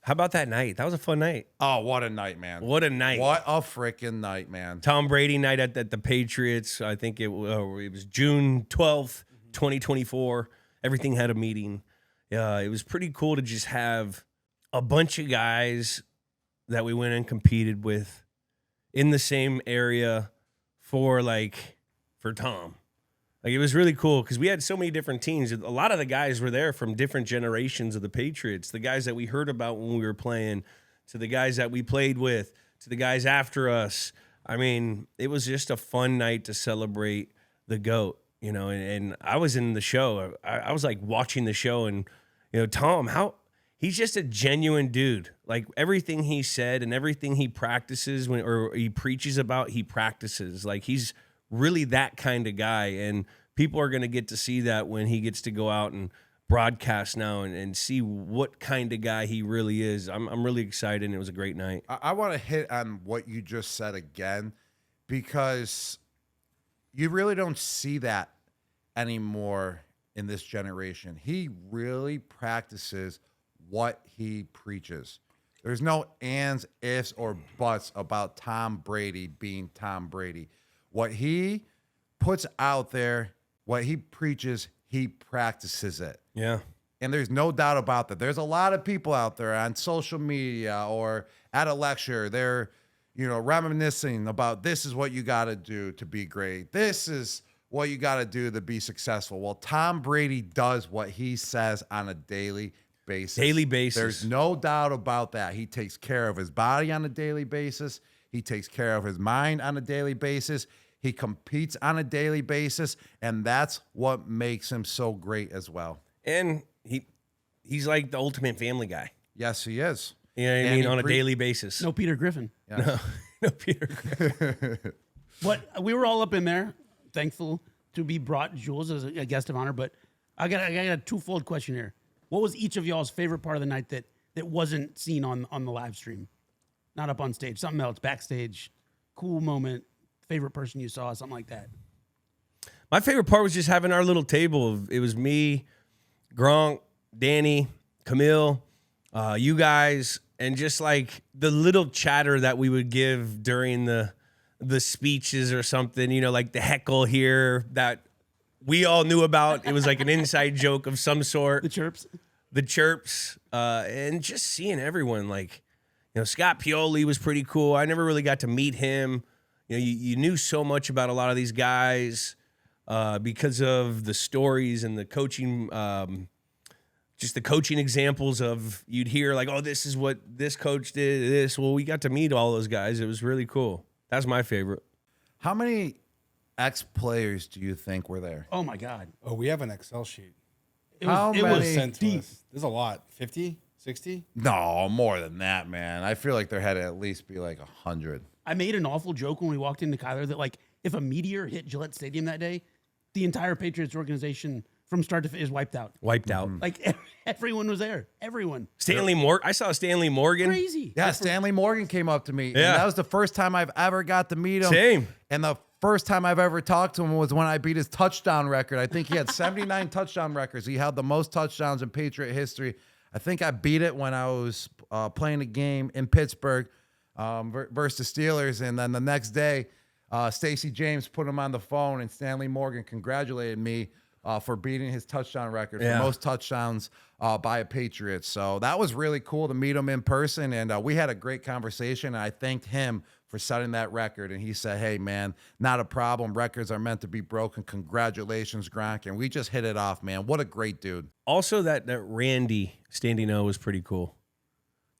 How about that night? That was a fun night. Oh, what a night, man. What a night. What a freaking night, man. Tom Brady night at the Patriots. I think it was June 12th, 2024. Everything had a meeting. It was pretty cool to just have a bunch of guys that we went and competed with in the same area for Tom. Like, it was really cool because we had so many different teams. A lot of the guys were there from different generations of the Patriots. The guys that we heard about when we were playing, to the guys that we played with, to the guys after us. I mean, it was just a fun night to celebrate the GOAT, you know, and I was in the show. I was like watching the show, and, you know, Tom, he's just a genuine dude. Like, everything he said and everything he practices or he preaches about, he practices. Like, he's really that kind of guy, and people are going to get to see that when he gets to go out and broadcast now and see what kind of guy he really is. I'm really excited, and it was a great night. I want to hit on what you just said again, because you really don't see that anymore in this generation. He really practices what he preaches. There's no ands, ifs, or buts about Tom Brady being Tom Brady. What he puts out there, what he preaches, he practices it. Yeah. And there's no doubt about that. There's a lot of people out there on social media or at a lecture. They're, you know, reminiscing about this is what you got to do to be great. This is what you got to do to be successful. Well, Tom Brady does what he says on a daily basis. Daily basis. There's no doubt about that. He takes care of his body on a daily basis. He takes care of his mind on a daily basis. He competes on a daily basis, and that's what makes him so great as well. And he's like the ultimate family guy. Yes, he is. You know what I mean? On a daily basis. No Peter Griffin. Yes. No Peter Griffin. But we were all up in there, thankful to be brought Jules as a guest of honor. But I got a twofold question here. What was each of y'all's favorite part of the night that wasn't seen on the live stream? Not up on stage, something else, backstage, cool moment, favorite person you saw, something like that. My favorite part was just having our little table. It was me, Gronk, Danny, Camille, you guys, and just like the little chatter that we would give during the speeches or something, you know, like the heckle here that we all knew about. It was like an inside joke of some sort. The chirps, and just seeing everyone, like, you know, Scott Pioli was pretty cool. I never really got to meet him. You know, you knew so much about a lot of these guys because of the stories and the coaching, just the coaching examples of, you'd hear like, oh, this is what this coach did, this. Well, we got to meet all those guys. It was really cool. That's my favorite. How many ex-players do you think were there? oh my God. Oh, we have an Excel sheet. It How was many Sent to deep. us. There's a lot. 50? 60? No, more than that, man. I feel like there had to at least be like 100. I made an awful joke when we walked into Kyler that, like, if a meteor hit Gillette Stadium that day, the entire Patriots organization from start to finish is wiped out. Wiped out. Like, everyone was there. Everyone. Stanley Morgan. I saw Stanley Morgan. Crazy. Yeah, Stanley Morgan came up to me. Yeah. And that was the first time I've ever got to meet him. Same. And the first time I've ever talked to him was when I beat his touchdown record. I think he had 79 touchdown records. He held the most touchdowns in Patriot history. I think I beat it when I was playing a game in Pittsburgh versus the Steelers. And then the next day, Stacey James put him on the phone, and Stanley Morgan congratulated me for beating his touchdown record for most touchdowns by a Patriot. So that was really cool to meet him in person, and we had a great conversation. And I thanked him for setting that record, and he said, hey, man, not a problem. Records are meant to be broken. Congratulations, Gronk. And we just hit it off, man. What a great dude. Also, that Randy standing O was pretty cool.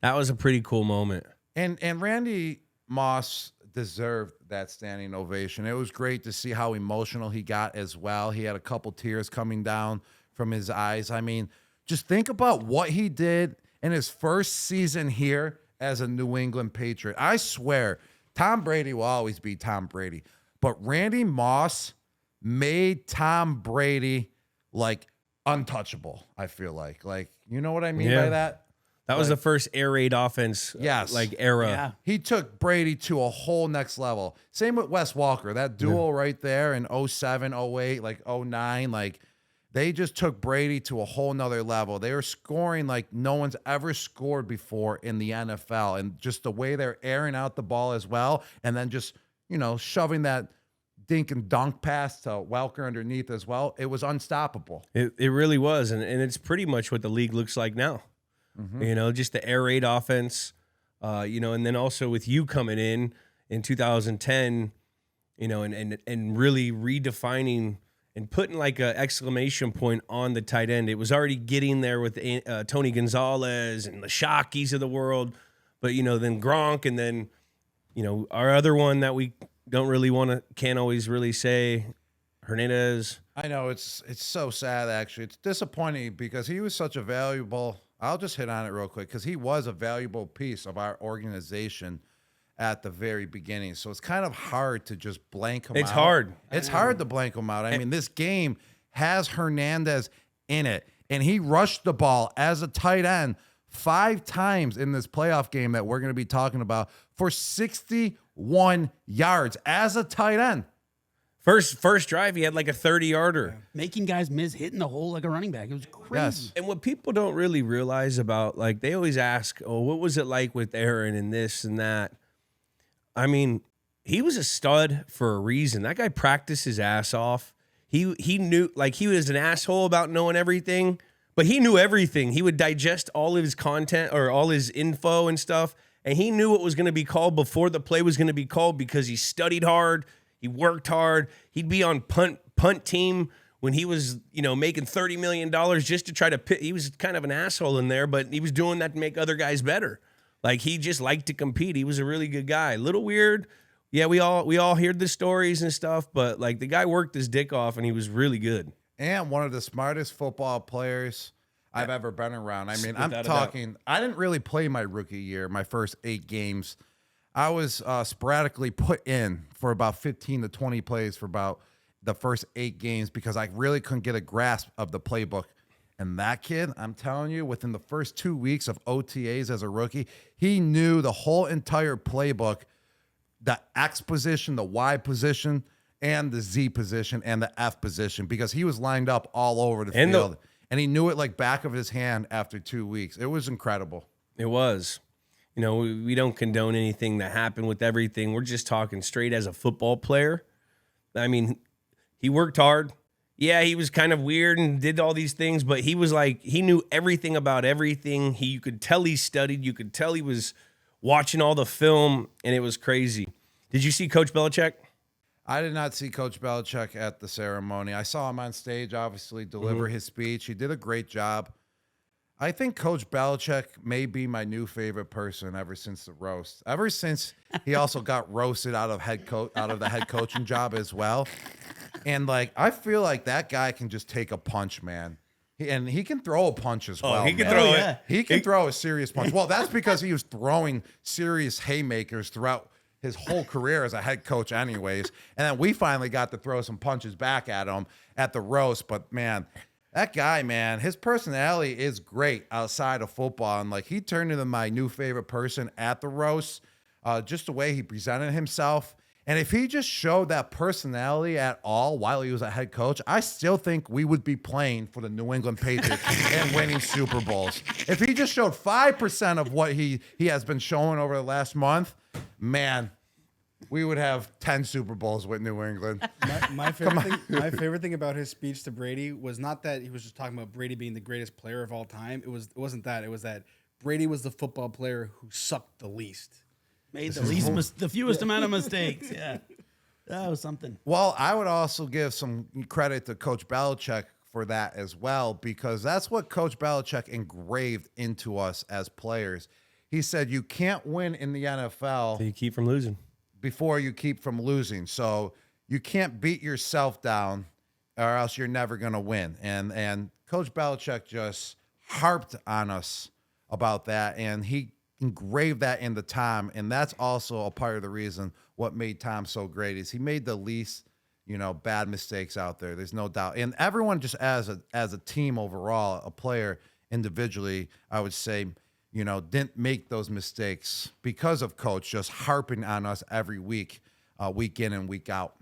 That was a pretty cool moment. And Randy Moss deserved that standing ovation. It was great to see how emotional he got as well. He had a couple tears coming down from his eyes. I mean, just think about what he did in his first season here as a New England Patriot. I swear, Tom Brady will always be Tom Brady. But Randy Moss made Tom Brady, like, untouchable, I feel like. Like, you know what I mean by that? That was the first air raid offense, Yes. era. Yeah. He took Brady to a whole next level. Same with Wes Walker. That duel right there in 07, 08, like 09, like They just took Brady to a whole nother level. They were scoring like no one's ever scored before in the NFL. And just the way they're airing out the ball as well. And then just, shoving that dink and dunk pass to Welker underneath as well. It was unstoppable. It really was. And it's pretty much what the league looks like now. Just the air raid offense, and then also with you coming in 2010, and really redefining and putting like an exclamation point on the tight end. It was already getting there with Tony Gonzalez and the Shockies of the world, but then Gronk, and then our other one that we can't always really say, Hernandez. I know it's so sad, actually. It's disappointing because he was such a valuable. I'll just hit on it real quick because he was a valuable piece of our organization at the very beginning. So it's kind of hard to just blank him out. It's hard. It's hard to blank him out. I mean, this game has Hernandez in it, and he rushed the ball as a tight end 5 times in this playoff game that we're going to be talking about for 61 yards as a tight end. First drive, he had like a 30-yarder. Making guys miss, hitting the hole like a running back. It was crazy. Yes. And what people don't really realize about, like, they always ask, oh, what was it like with Aaron and this and that? I mean, he was a stud for a reason. That guy practiced his ass off. He knew, like, he was an asshole about knowing everything, but he knew everything. He would digest all of his content or all his info and stuff, and he knew what was going to be called before the play was going to be called because he studied hard. He worked hard. He'd be on punt team when he was, making $30 million just to try to pit. He was kind of an asshole in there, but he was doing that to make other guys better. Like, he just liked to compete. He was a really good guy. A little weird. Yeah, we all heard the stories and stuff, but like the guy worked his dick off and he was really good. And one of the smartest football players I've ever been around. I mean, Without I'm a talking, I didn't really play my rookie year, my first 8 games. I was sporadically put in for about 15 to 20 plays for about the first 8 games because I really couldn't get a grasp of the playbook. And that kid, I'm telling you, within the first 2 weeks of OTAs as a rookie, he knew the whole entire playbook, the X position, the Y position, and the Z position, and the F position, because he was lined up all over the field. And he knew it like back of his hand after 2 weeks. It was incredible. It was. We don't condone anything that happened with everything. We're just talking straight as a football player. I mean, he worked hard. Yeah, he was kind of weird and did all these things, but he was like, he knew everything about everything. You could tell he studied. You could tell he was watching all the film, and it was crazy. Did you see Coach Belichick? I did not see Coach Belichick at the ceremony. I saw him on stage, obviously, deliver his speech. He did a great job. I think Coach Belichick may be my new favorite person ever since the roast. Ever since he also got roasted out of the head coaching job as well. And like, I feel like that guy can just take a punch, man. And he can throw a punch as well. He can man. throw Oh, yeah. it. He can throw a serious punch. Well, that's because he was throwing serious haymakers throughout his whole career as a head coach anyways. And then we finally got to throw some punches back at him at the roast. But man, that guy, man, his personality is great outside of football. And like, he turned into my new favorite person at the roast, just the way he presented himself. And if he just showed that personality at all while he was a head coach, I still think we would be playing for the New England Patriots and winning Super Bowls. If he just showed 5% of what he has been showing over the last month, man, we would have 10 Super Bowls with New England. My favorite thing about his speech to Brady was not that he was just talking about Brady being the greatest player of all time. It wasn't that. It was that Brady was the football player who sucked the least. Made the fewest amount of mistakes. Yeah. That was something. Well, I would also give some credit to Coach Belichick for that as well, because that's what Coach Belichick engraved into us as players. He said, you can't win in the NFL So you keep from losing. before you keep from losing. So you can't beat yourself down or else you're never going to win. And Coach Belichick just harped on us about that, and he engraved that into Tom, and that's also a part of the reason what made Tom so great is he made the least, bad mistakes out there. There's no doubt. And everyone just as a team overall, a player individually, I would say, didn't make those mistakes because of Coach just harping on us every week, week in and week out.